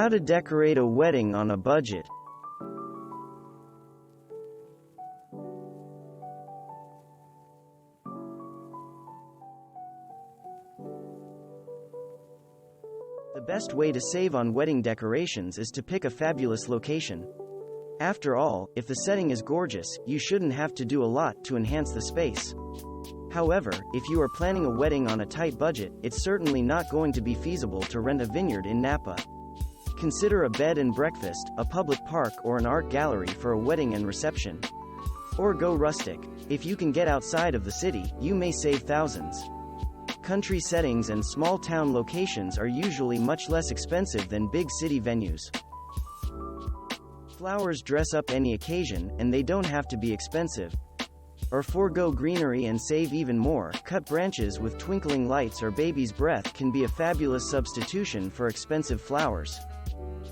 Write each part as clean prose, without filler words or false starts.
How to decorate a wedding on a budget. The best way to save on wedding decorations is to pick a fabulous location. After all, if the setting is gorgeous, you shouldn't have to do a lot to enhance the space. However, if you are planning a wedding on a tight budget, it's certainly not going to be feasible to rent a vineyard in Napa. Consider a bed and breakfast, a public park, or an art gallery for a wedding and reception. Or go rustic. If you can get outside of the city, you may save thousands. Country settings and small town locations are usually much less expensive than big city venues. Flowers dress up any occasion, and they don't have to be expensive. Or forego greenery and save even more. Cut branches with twinkling lights or baby's breath can be a fabulous substitution for expensive flowers.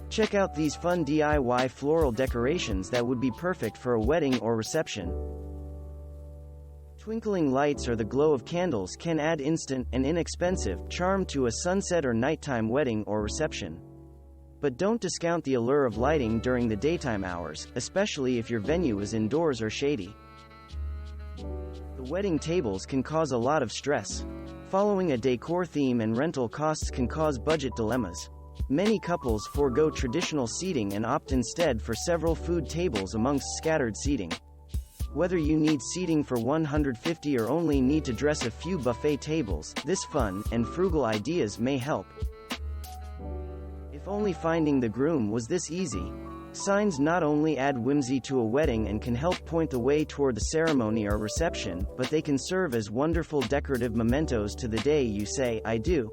Check out these fun DIY floral decorations that would be perfect for a wedding or reception. Twinkling lights or the glow of candles can add instant and inexpensive charm to a sunset or nighttime wedding or reception. But don't discount the allure of lighting during the daytime hours, especially if your venue is indoors or shady. The wedding tables can cause a lot of stress. Following a decor theme and rental costs can cause budget dilemmas. Many couples forego traditional seating and opt instead for several food tables amongst scattered seating. Whether you need seating for 150 or only need to dress a few buffet tables, this fun and frugal ideas may help. If only finding the groom was this easy. Signs not only add whimsy to a wedding and can help point the way toward the ceremony or reception, but they can serve as wonderful decorative mementos to the day you say, "I do."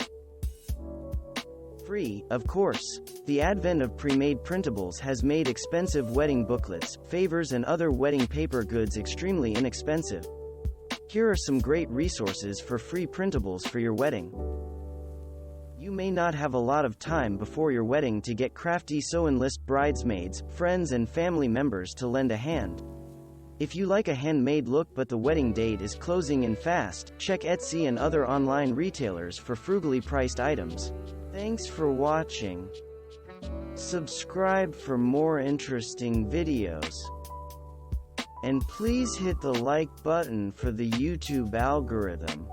Free, of course. The advent of pre-made printables has made expensive wedding booklets, favors and other wedding paper goods extremely inexpensive. Here are some great resources for free printables for your wedding. You may not have a lot of time before your wedding to get crafty, so enlist bridesmaids, friends and family members to lend a hand. If you like a handmade look but the wedding date is closing in fast, check Etsy and other online retailers for frugally priced items. Thanks for watching. Subscribe for more interesting videos. And please hit the like button for the YouTube algorithm.